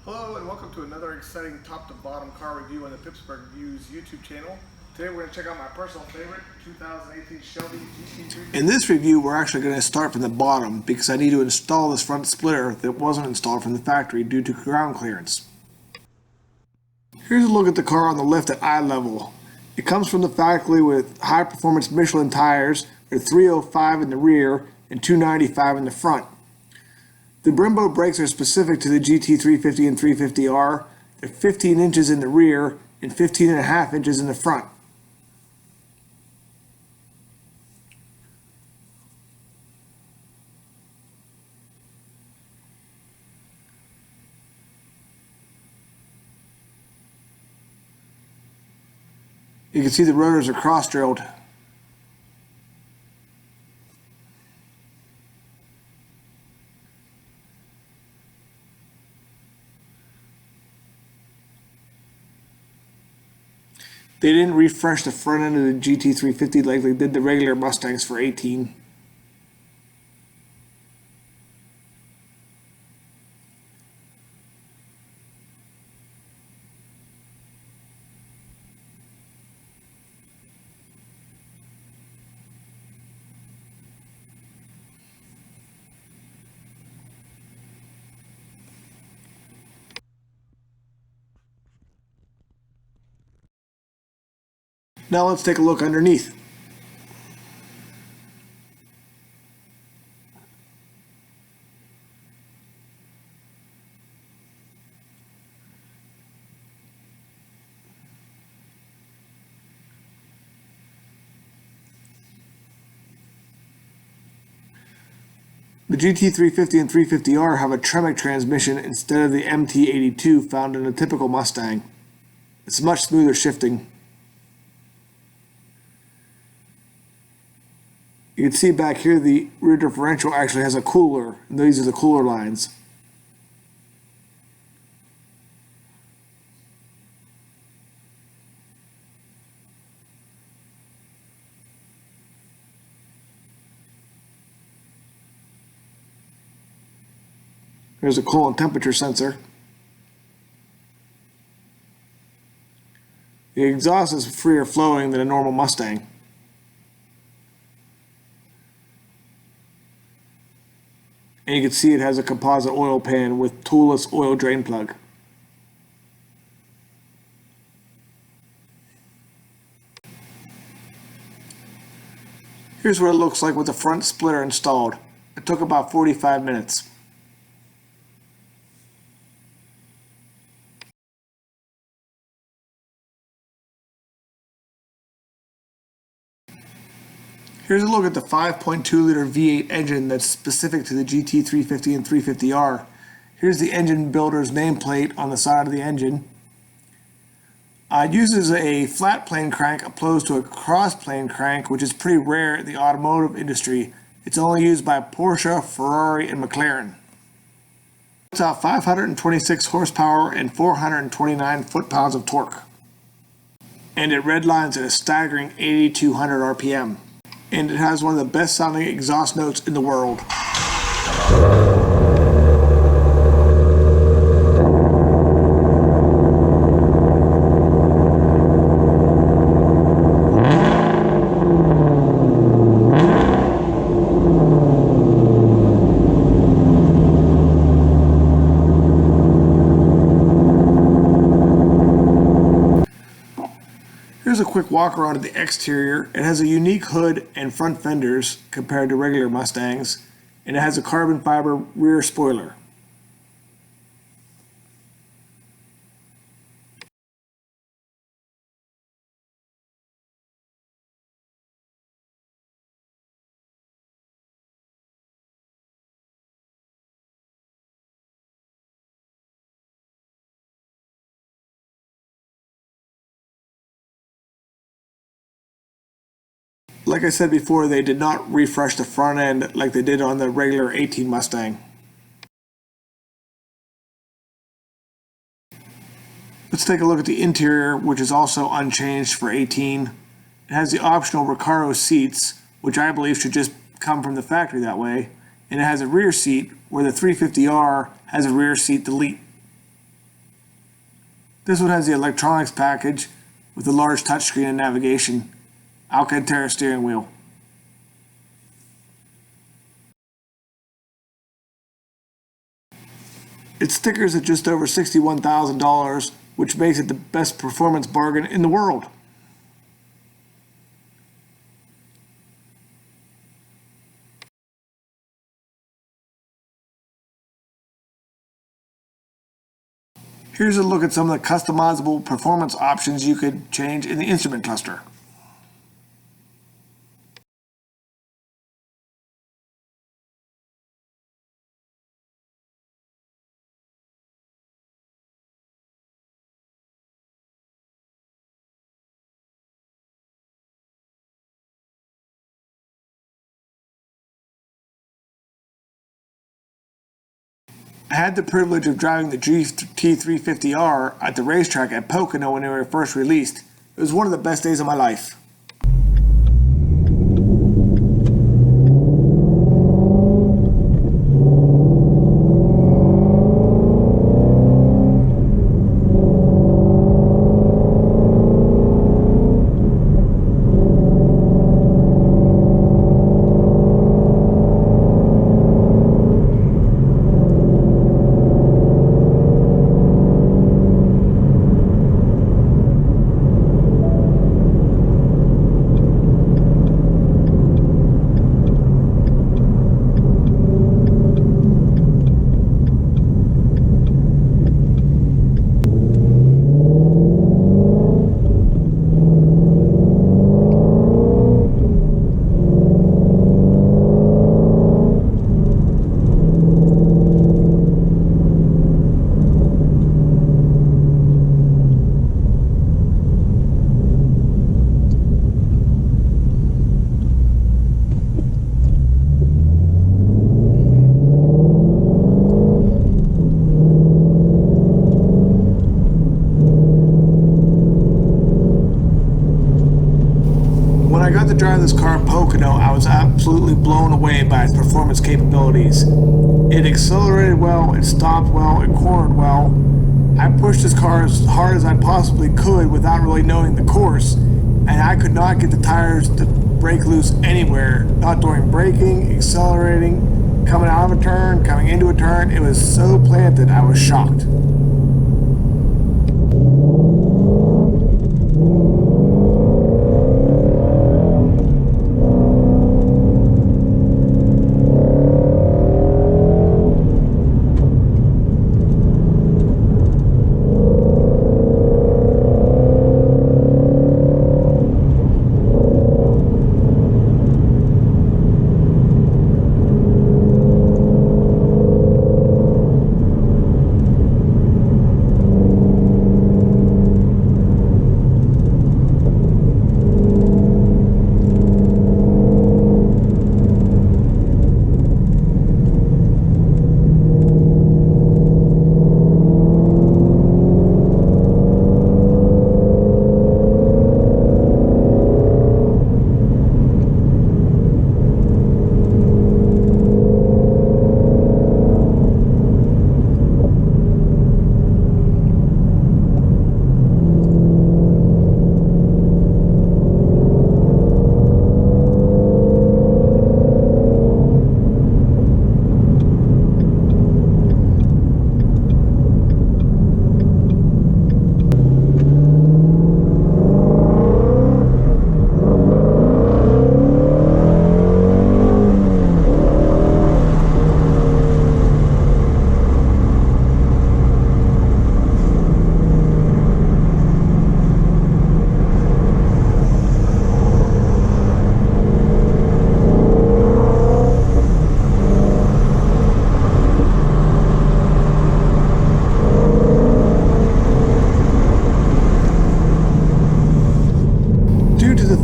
Hello and welcome to another exciting top to bottom car review on the Pittsburgh Views YouTube channel. Today we're going to check out my personal favorite 2018 Shelby GT350. In this review, we're actually going to start from the bottom because I need to install this front splitter that wasn't installed from the factory due to ground clearance. Here's a look at the car on the left at eye level. It comes from the factory with high performance Michelin tires. They're 305 in the rear and 295 in the front. The Brembo brakes are specific to the GT350 and 350R. They're 15 inches in the rear and 15.5 inches in the front. You can see the rotors are cross-drilled. They didn't refresh the front end of the GT350 like they did the regular Mustangs for 18. Now let's take a look underneath. The GT350 and 350R have a Tremec transmission instead of the MT82 found in a typical Mustang. It's much smoother shifting. You can see back here the rear differential actually has a cooler, and these are the cooler lines. There's a coolant temperature sensor. The exhaust is freer flowing than a normal Mustang. And you can see it has a composite oil pan with toolless oil drain plug. Here's what it looks like with the front splitter installed. It took about 45 minutes. Here's a look at the 5.2 liter V8 engine that's specific to the GT350 and 350R. Here's the engine builder's nameplate on the side of the engine. It uses a flat plane crank opposed to a cross plane crank, which is pretty rare in the automotive industry. It's only used by Porsche, Ferrari, and McLaren. It's out 526 horsepower and 429 foot-pounds of torque. And it redlines at a staggering 8,200 RPM. And it has one of the best sounding exhaust notes in the world. Here's a quick walk around of the exterior. It has a unique hood and front fenders compared to regular Mustangs, and it has a carbon fiber rear spoiler. Like I said before, they did not refresh the front end like they did on the regular 18 Mustang. Let's take a look at the interior, which is also unchanged for 18. It has the optional Recaro seats, which I believe should just come from the factory that way. And it has a rear seat where the 350R has a rear seat delete. This one has the electronics package with a large touchscreen and navigation, Alcantara steering wheel. Its stickers at just over $61,000, which makes it the best performance bargain in the world. Here's a look at some of the customizable performance options you could change in the instrument cluster. I had the privilege of driving the GT350R at the racetrack at Pocono when they were first released. It was one of the best days of my life. When I got to drive this car at Pocono, I was absolutely blown away by its performance capabilities. It accelerated well, it stopped well, it cornered well. I pushed this car as hard as I possibly could without really knowing the course, and I could not get the tires to break loose anywhere, not during braking, accelerating, coming out of a turn, coming into a turn. It was so planted, I was shocked.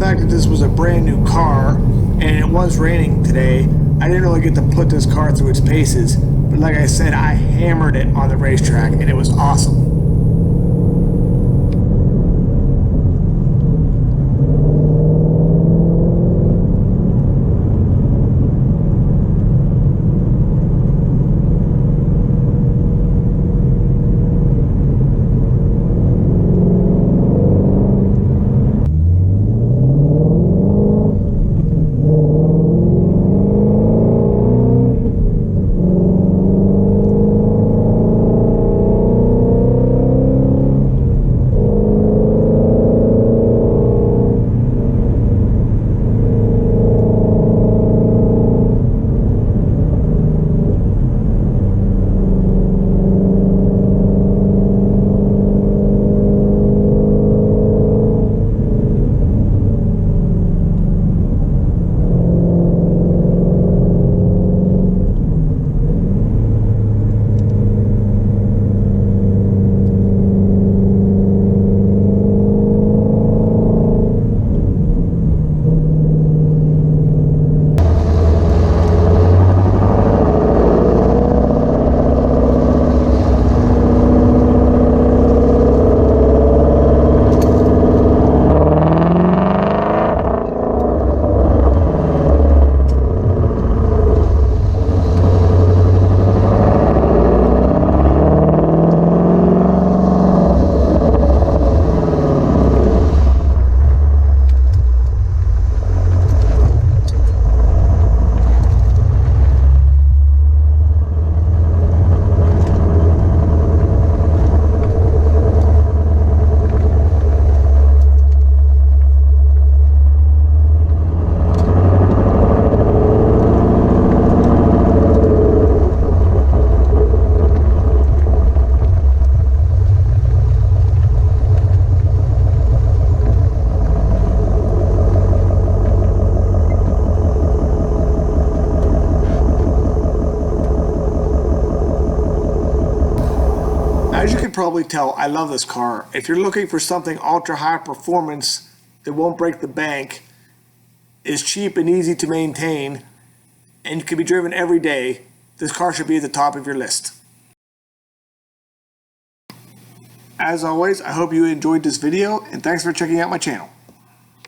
Fact that this was a brand new car and it was raining today, I didn't really get to put this car through its paces, but like I said, I hammered it on the racetrack and it was awesome. As you can probably tell, I love this car. If you're looking for something ultra high performance that won't break the bank, is cheap and easy to maintain, and can be driven every day, this car should be at the top of your list. As always, I hope you enjoyed this video, and thanks for checking out my channel.